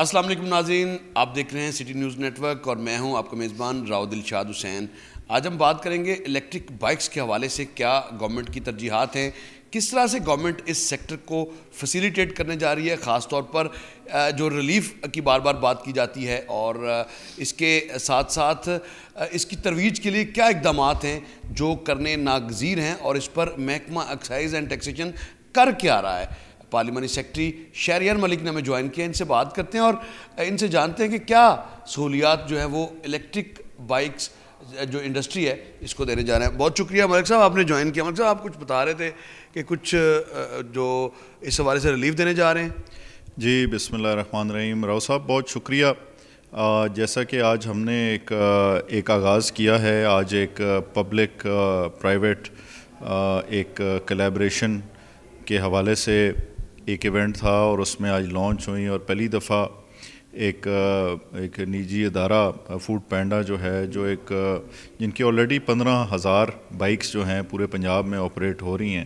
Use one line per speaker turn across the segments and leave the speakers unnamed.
السلام علیکم ناظرین، آپ دیکھ رہے ہیں سٹی نیوز نیٹ ورک اور میں ہوں آپ کا میزبان راؤ دلشاد حسین۔ آج ہم بات کریں گے الیکٹرک بائکس کے حوالے سے کیا گورنمنٹ کی ترجیحات ہیں، کس طرح سے گورنمنٹ اس سیکٹر کو فیسیلیٹیٹ کرنے جا رہی ہے، خاص طور پر جو ریلیف کی بار بار بات کی جاتی ہے، اور اس کے ساتھ ساتھ اس کی ترویج کے لیے کیا اقدامات ہیں جو کرنے ناگزیر ہیں، اور اس پر محکمہ ایکسائز اینڈ ٹیکسیشن کر کیا رہا ہے۔ پارلیمانی سیکرٹری شہریار ملک نے ہمیں جوائن کیا، ان سے بات کرتے ہیں اور ان سے جانتے ہیں کہ کیا سہولیات جو ہے وہ الیکٹرک بائکس جو انڈسٹری ہے اس کو دینے جا رہے ہیں۔ بہت شکریہ ملک صاحب، آپ نے جوائن کیا۔ ملک صاحب، آپ کچھ بتا رہے تھے کہ کچھ جو اس حوالے سے ریلیف دینے جا رہے ہیں۔
جی بسم اللہ الرحمن الرحیم۔ راؤ صاحب بہت شکریہ۔ جیسا کہ آج ہم نے ایک آغاز کیا ہے، آج ایک پبلک پرائیویٹ ایک کولیبریشن کے حوالے سے ایک ایونٹ تھا، اور اس میں آج لانچ ہوئی، اور پہلی دفعہ ایک نجی ادارہ فوڈ پینڈا جو ہے، جو جن کی آلریڈی 15,000 بائکس جو ہیں پورے پنجاب میں آپریٹ ہو رہی ہیں،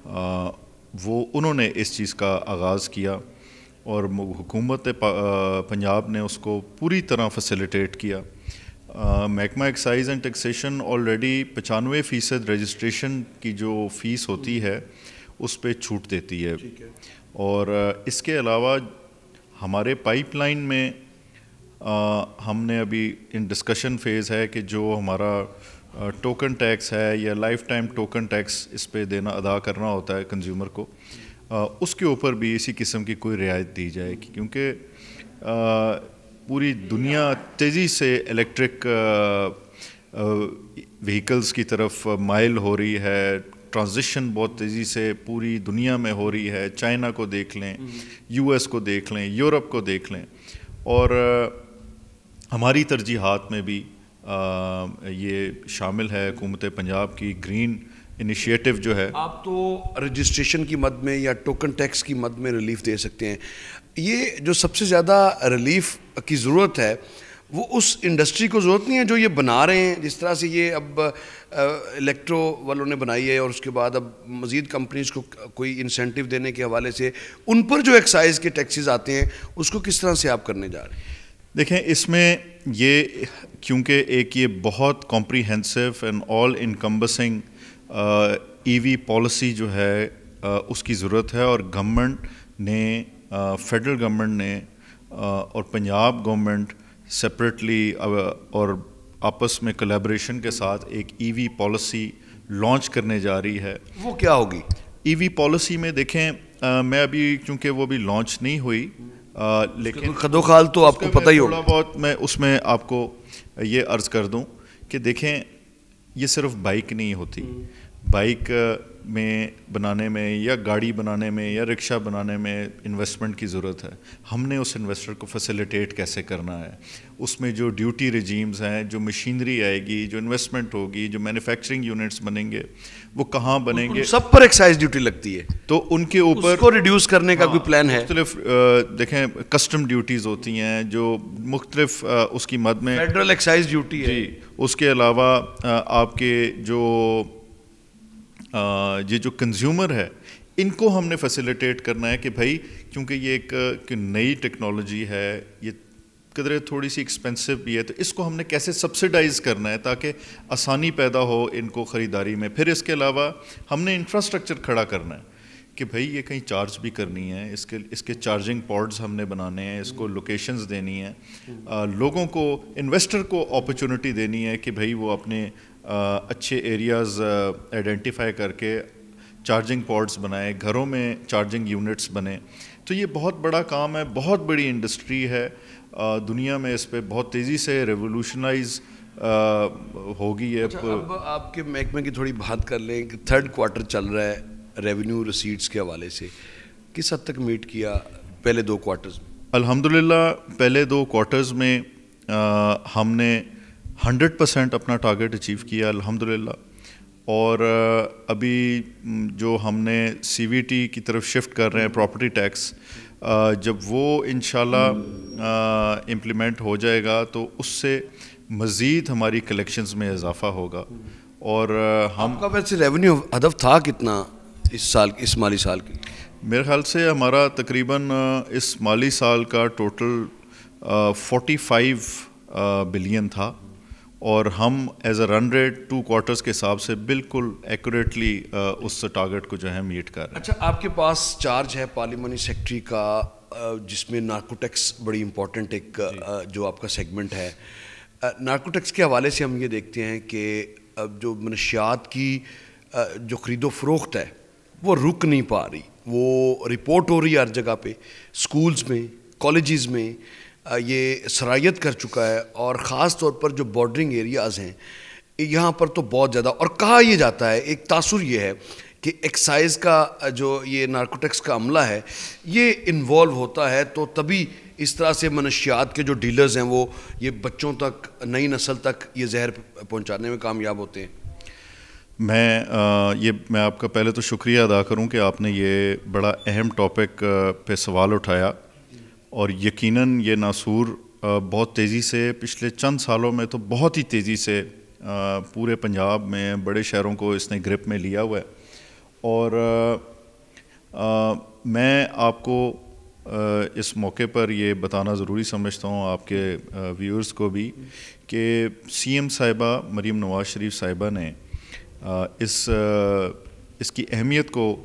انہوں نے اس چیز کا آغاز کیا، اور حکومت پنجاب نے اس کو پوری طرح فیسیلیٹیٹ کیا۔ محکمہ excise and taxation already 95% registration کی جو فیس ہوتی ہے اس پہ چھوٹ دیتی ہے، اور اس کے علاوہ ہمارے پائپ لائن میں ہم نے ابھی ان ڈسکشن فیز ہے کہ جو ہمارا ٹوکن ٹیکس ہے یا لائف ٹائم ٹوکن ٹیکس اس پہ ادا کرنا ہوتا ہے کنزیومر کو، اس کے اوپر بھی اسی قسم کی کوئی رعایت دی جائے گی، کیونکہ پوری دنیا تیزی سے الیکٹرک وہیکلز کی طرف مائل ہو رہی ہے۔ ٹرانزیشن بہت تیزی سے پوری دنیا میں ہو رہی ہے، چائنا کو دیکھ لیں، یو ایس کو دیکھ لیں، یورپ کو دیکھ لیں، اور ہماری ترجیحات میں بھی یہ شامل ہے حکومت پنجاب کی گرین انیشیٹو جو ہے۔
آپ تو رجسٹریشن کی مد میں یا ٹوکن ٹیکس کی مد میں ریلیف دے سکتے ہیں، یہ جو سب سے زیادہ ریلیف کی ضرورت ہے وہ اس انڈسٹری کو ضرورت نہیں ہے جو یہ بنا رہے ہیں، جس طرح سے یہ اب الیکٹرو والوں نے بنائی ہے، اور اس کے بعد اب مزید کمپنیز کو کوئی انسینٹیو دینے کے حوالے سے ان پر جو ایکسائز کے ٹیکسز آتے ہیں اس کو کس طرح سے آپ کرنے جا رہے ہیں؟
دیکھیں، اس میں یہ کیونکہ ایک یہ بہت comprehensive and all encompassing EV وی پالیسی جو ہے اس کی ضرورت ہے، اور گورنمنٹ نے فیڈرل گورنمنٹ نے اور پنجاب گورنمنٹ سپریٹلی اور آپس میں کولیبریشن کے ساتھ ایک ای وی پالیسی لانچ کرنے جا رہی ہے۔
وہ کیا ہوگی؟
ای وی پالیسی میں دیکھیں، میں ابھی چونکہ وہ بھی لانچ نہیں ہوئی، لیکن
خد و خال تو آپ کو پتہ ہی ہوگا۔
تھوڑا بہت میں اس میں آپ کو یہ عرض کر دوں کہ دیکھیں، یہ صرف بائک نہیں ہوتی، بائک میں بنانے میں یا گاڑی بنانے میں یا رکشہ بنانے میں انویسٹمنٹ کی ضرورت ہے۔ ہم نے اس انویسٹر کو فیسیلیٹیٹ کیسے کرنا ہے، اس میں جو ڈیوٹی رجیمز ہیں، جو مشینری آئے گی، جو انویسٹمنٹ ہوگی، جو مینوفیکچرنگ یونٹس بنیں گے، وہ کہاں بنیں گے،
سب پر ایکسائز ڈیوٹی لگتی ہے،
تو ان کے اوپر
اس کو ریڈیوس کرنے کا کوئی پلان ہے؟
مختلف دیکھیں کسٹم ڈیوٹیز ہوتی ہیں جو مختلف اس کی مد میں
فیڈرل ایکسائز ڈیوٹی ہے۔
جی، اس کے علاوہ آپ کے یہ جو کنزیومر ہے، ان کو ہم نے فیسیلیٹیٹ کرنا ہے کہ بھائی، کیونکہ یہ ایک نئی ٹیکنالوجی ہے، یہ قدرے تھوڑی سی ایکسپینسو بھی ہے، تو اس کو ہم نے کیسے سبسیڈائز کرنا ہے تاکہ آسانی پیدا ہو ان کو خریداری میں۔ پھر اس کے علاوہ ہم نے انفراسٹرکچر کھڑا کرنا ہے کہ بھائی یہ کہیں چارج بھی کرنی ہے، اس کے چارجنگ پوائنٹس ہم نے بنانے ہیں، اس کو لوکیشنز دینی ہیں، لوگوں کو، انویسٹر کو اپرچونٹی دینی ہے کہ بھائی وہ اپنے اچھے ایریاز آئیڈینٹیفائی کر کے چارجنگ پوائنٹس بنائے، گھروں میں چارجنگ یونٹس بنے۔ تو یہ بہت بڑا کام ہے، بہت بڑی انڈسٹری ہے، دنیا میں اس پہ بہت تیزی سے ریولوشنائز ہوگی ہے۔
اب آپ کے محکمے کی تھوڑی بات کر لیں کہ تھرڈ کوارٹر چل رہا ہے، ریونیو ریسیٹس کے حوالے سے کس حد تک میٹ کیا پہلے 2 کوارٹرز میں؟
الحمدللہ پہلے 2 کوارٹرز میں ہم نے 100% اپنا ٹارگٹ اچیو کیا الحمدللہ، اور ابھی جو ہم نے سی وی ٹی کی طرف شفٹ کر رہے ہیں، پراپرٹی ٹیکس، جب وہ انشاءاللہ امپلیمنٹ ہو جائے گا تو اس سے مزید ہماری کلیکشنز میں اضافہ ہوگا، اور ہم
آپ کا ویسے ریونیو ہدف تھا کتنا اس سال، اس مالی سال کی؟
میرے خیال سے ہمارا تقریباً اس مالی سال کا ٹوٹل 45 بلین تھا، اور ہم as a run rate 2 quarters کے حساب سے بالکل ایکوریٹلی اس ٹارگٹ کو جو ہے میٹ کر رہے ہیں.
اچھا، آپ کے پاس چارج ہے پارلیمانی سیکٹری کا، جس میں نارکوٹیکس بڑی امپورٹنٹ ایک جو آپ کا سیگمنٹ ہے. نارکوٹیکس کے حوالے سے ہم یہ دیکھتے ہیں کہ جو منشیات کی جو خرید و فروخت ہے وہ رک نہیں پا رہی، وہ رپورٹ ہو رہی ہے ہر جگہ پہ، سکولز میں، کالجز میں یہ سرایت کر چکا ہے، اور خاص طور پر جو بارڈرنگ ایریاز ہیں یہاں پر تو بہت زیادہ. اور کہا یہ جاتا ہے، ایک تاثر یہ ہے کہ ایکسائز کا جو یہ نارکوٹکس کا عملہ ہے یہ انوالو ہوتا ہے، تو تبھی اس طرح سے منشیات کے جو ڈیلرز ہیں وہ یہ بچوں تک، نئی نسل تک یہ زہر پہنچانے میں کامیاب ہوتے ہیں.
میں آپ کا پہلے تو شکریہ ادا کروں کہ آپ نے یہ بڑا اہم ٹاپک پہ سوال اٹھایا، اور یقیناً یہ ناسور بہت تیزی سے پچھلے چند سالوں میں تو بہت ہی تیزی سے پورے پنجاب میں بڑے شہروں کو اس نے گرپ میں لیا ہوا ہے. اور میں آپ کو اس موقع پر یہ بتانا ضروری سمجھتا ہوں آپ کے ویورز کو بھی کہ سی ایم صاحبہ مریم نواز شریف صاحبہ نے اس کی اہمیت کو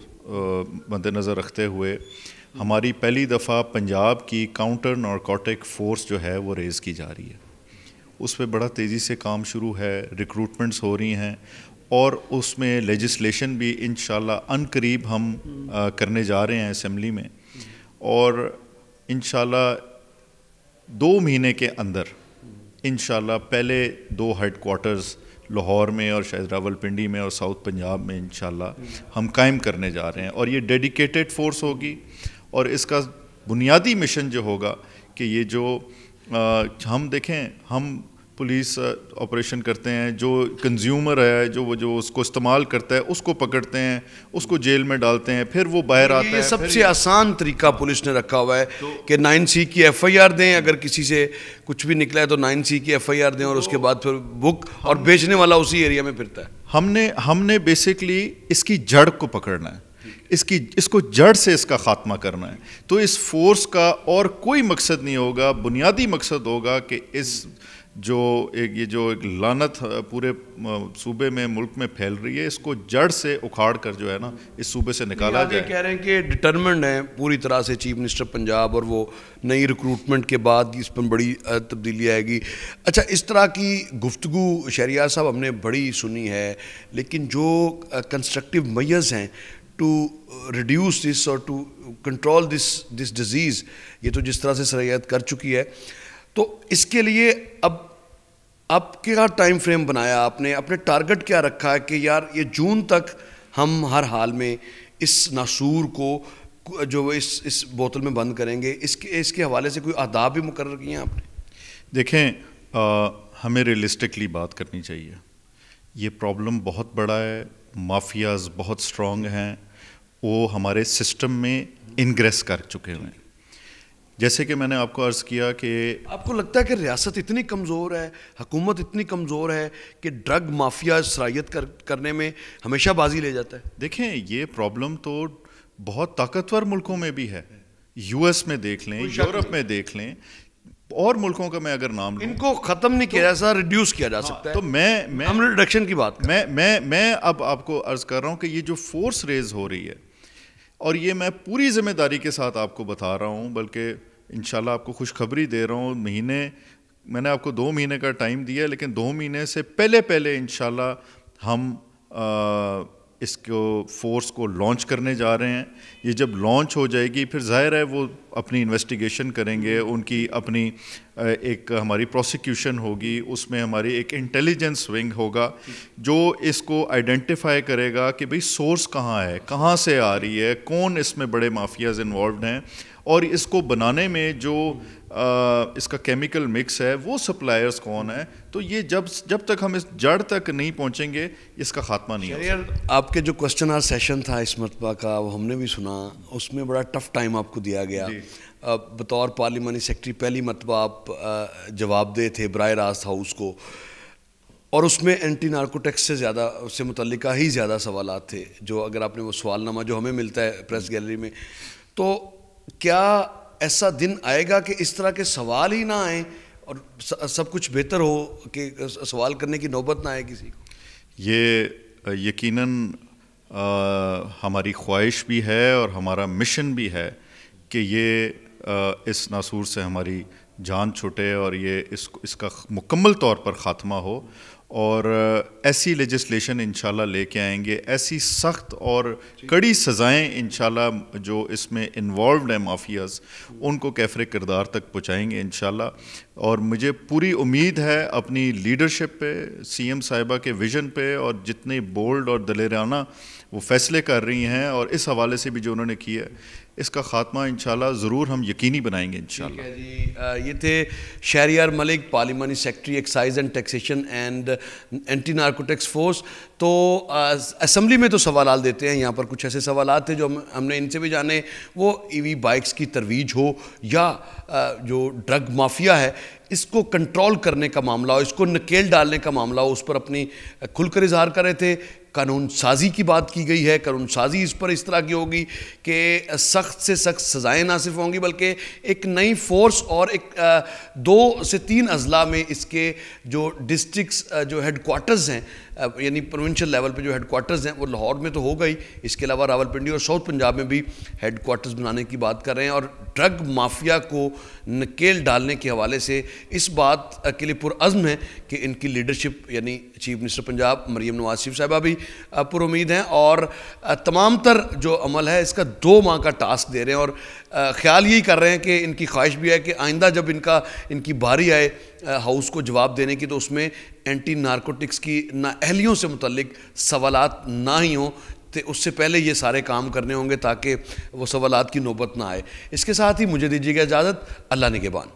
مد نظر رکھتے ہوئے ہماری پہلی دفعہ پنجاب کی کاؤنٹر نارکوٹک فورس جو ہے وہ ریز کی جا رہی ہے. اس پہ بڑا تیزی سے کام شروع ہے، ریکروٹمنٹس ہو رہی ہیں، اور اس میں لیجسلیشن بھی انشاءاللہ ان قریب ہم کرنے جا رہے ہیں اسمبلی میں، اور انشاءاللہ 2 مہینے کے اندر انشاءاللہ پہلے 2 ہیڈ کوارٹرز لاہور میں اور شاید راولپنڈی میں اور ساؤتھ پنجاب میں انشاءاللہ ہم قائم کرنے جا رہے ہیں. اور یہ ڈیڈیکیٹڈ فورس ہوگی، اور اس کا بنیادی مشن جو ہوگا کہ یہ جو ہم دیکھیں، ہم پولیس آپریشن کرتے ہیں، جو کنزیومر ہے جو اس کو استعمال کرتا ہے اس کو پکڑتے ہیں، اس کو جیل میں ڈالتے ہیں، پھر وہ باہر آتا ہے.
یہ سب سے آسان طریقہ پولیس نے رکھا ہوا ہے کہ 9C کی FIR دیں، اگر کسی سے کچھ بھی نکلا ہے تو 9C کی FIR دیں، اور اس کے بعد پھر بک، اور بیچنے والا اسی ایریا میں پھرتا ہے.
ہم نے بیسکلی اس کی جڑ کو پکڑنا ہے، اس کو جڑ سے اس کا خاتمہ کرنا ہے. تو اس فورس کا اور کوئی مقصد نہیں ہوگا، بنیادی مقصد ہوگا کہ اس جو ایک لعنت پورے صوبے میں، ملک میں پھیل رہی ہے، اس کو جڑ سے اکھاڑ کر جو ہے نا اس صوبے سے نکالا جائے.
کہہ رہے ہیں کہ ڈٹرمنڈ ہیں پوری طرح سے چیف منسٹر پنجاب، اور وہ نئی ریکروٹمنٹ کے بعد اس پر بڑی تبدیلی آئے گی. اچھا، اس طرح کی گفتگو شہریار صاحب ہم نے بڑی سنی ہے، لیکن جو کنسٹرکٹیو میئرز ہیں ٹو ریڈیوس دس اور ٹو کنٹرول دس ڈیزیز، یہ تو جس طرح سے سرایت کر چکی ہے، تو اس کے لیے اب آپ کیا ٹائم فریم بنایا آپ نے، اپنے ٹارگٹ کیا رکھا ہے کہ یار یہ جون تک ہم ہر حال میں اس ناسور کو جو اس بوتل میں بند کریں گے؟ اس کے حوالے سے کوئی اہداف بھی مقرر کیے ہیں آپ نے؟
دیکھیں، ہمیں ریئلسٹکلی بات کرنی چاہیے. یہ پرابلم بہت بڑا ہے، مافیاز بہت سٹرونگ ہیں، وہ ہمارے سسٹم میں انگریس کر چکے ہوئے ہیں. جیسے کہ میں نے آپ کو عرض کیا کہ
آپ کو لگتا ہے کہ ریاست اتنی کمزور ہے، حکومت اتنی کمزور ہے کہ ڈرگ مافیا سرایت کرنے میں ہمیشہ بازی لے جاتا ہے؟
دیکھیں، یہ پرابلم تو بہت طاقتور ملکوں میں بھی ہے. US میں دیکھ لیں، یورپ میں دیکھ لیں، اور ملکوں کا میں اگر نام لوں،
ان کو ختم نہیں کیا جا سکتا، ریڈیوس کیا جا سکتا ہے.
تو
ہم ریڈکشن کی بات
میں اب آپ کو عرض کر رہا ہوں کہ یہ جو فورس ریز ہو رہی ہے، اور یہ میں پوری ذمہ داری کے ساتھ آپ کو بتا رہا ہوں، بلکہ انشاءاللہ آپ کو خوشخبری دے رہا ہوں. میں نے آپ کو 2 مہینے کا ٹائم دیا ہے، لیکن 2 مہینے سے پہلے انشاءاللہ ہم اس کو فورس کو لانچ کرنے جا رہے ہیں. یہ جب لانچ ہو جائے گی پھر ظاہر ہے وہ اپنی انویسٹیگیشن کریں گے، ان کی اپنی ایک ہماری پروسیکیوشن ہوگی، اس میں ہماری ایک انٹیلیجنس ونگ ہوگا جو اس کو آئیڈینٹیفائی کرے گا کہ بھئی سورس کہاں ہے، کہاں سے آ رہی ہے، کون اس میں بڑے مافیاز انوالوڈ ہیں، اور اس کو بنانے میں جو اس کا کیمیکل مکس ہے وہ سپلائرز کون ہے. تو یہ جب تک ہم اس جڑ تک نہیں پہنچیں گے اس کا خاتمہ نہیں ہوگا.
آپ کے جو کوسچن آر سیشن تھا اس مرتبہ کا، وہ ہم نے بھی سنا، اس میں بڑا ٹف ٹائم آپ کو دیا گیا. بطور پارلیمانی سیکرٹری پہلی مرتبہ آپ جواب دے تھے براہ راست ہاؤس کو. اور اس میں اینٹی نارکوٹکس سے زیادہ سے متعلقہ ہی زیادہ سوالات تھے، جو اگر آپ نے وہ سوال نامہ جو ہمیں ملتا ہے پریس گیلری میں، تو کیا ایسا دن آئے گا کہ اس طرح کے سوال ہی نہ آئیں اور سب کچھ بہتر ہو کہ سوال کرنے کی نوبت نہ آئے کسی کو؟
یہ یقیناً ہماری خواہش بھی ہے اور ہمارا مشن بھی ہے کہ یہ اس ناسور سے ہماری جان چھوٹے اور یہ اس کا مکمل طور پر خاتمہ ہو، اور ایسی لیجسلیشن انشاءاللہ لے کے آئیں گے، ایسی سخت اور کڑی سزائیں انشاءاللہ جو اس میں انوالوڈ ہیں مافیاز، ان کو کیفر کردار تک پہنچائیں گے انشاءاللہ. اور مجھے پوری امید ہے اپنی لیڈرشپ پہ، سی ایم صاحبہ کے ویژن پہ، اور جتنے بولڈ اور دلیرانہ وہ فیصلے کر رہی ہیں، اور اس حوالے سے بھی جو انہوں نے کیا ہے، اس کا خاتمہ انشاءاللہ ضرور ہم یقینی بنائیں گے انشاءاللہ.
جی یہ تھے شہریار ملک، پارلیمانی secretary excise and taxation and anti narcotics force. تو اسمبلی میں تو سوالات دیتے ہیں، یہاں پر کچھ ایسے سوالات تھے جو ہم نے ان سے بھی جانے، وہ ای وی بائکس کی ترویج ہو یا جو ڈرگ مافیا ہے اس کو کنٹرول کرنے کا معاملہ ہو، اس کو نکیل ڈالنے کا معاملہ ہو، اس پر اپنی کھل کر اظہار کر رہے تھے. قانون سازی کی بات کی گئی ہے، قانون سازی اس پر اس طرح کی ہوگی کہ سخت سے سخت سزائیں نہ صرف ہوں گی بلکہ ایک نئی فورس اور ایک 2 سے 3 اضلاع میں اس کے جو ڈسٹرکس جو ہیڈ کوارٹرز ہیں، یعنی پروونشل لیول پہ جو ہیڈ کوارٹرز ہیں وہ لاہور میں تو ہو گئی، اس کے علاوہ راولپنڈی اور ساؤتھ پنجاب میں بھی ہیڈ کوارٹرز بنانے کی بات کر رہے ہیں. اور ڈرگ مافیا کو نکیل ڈالنے کے حوالے سے اس بات کے لیے پرعزم ہے کہ ان کی لیڈرشپ یعنی چیف منسٹر پنجاب مریم نواز شریف صاحبہ بھی پر امید ہیں، اور تمام تر جو عمل ہے اس کا 2 ماہ کا ٹاسک دے رہے ہیں، اور خیال یہی کر رہے ہیں کہ ان کی خواہش بھی ہے کہ آئندہ جب ان کی باری آئے ہاؤس کو جواب دینے کی تو اس میں اینٹی نارکوٹکس کی نااہلیوں سے متعلق سوالات نہ ہی ہوں، تو اس سے پہلے یہ سارے کام کرنے ہوں گے تاکہ وہ سوالات کی نوبت نہ آئے. اس کے ساتھ ہی مجھے دیجیے گا اجازت. اللہ نگہبان.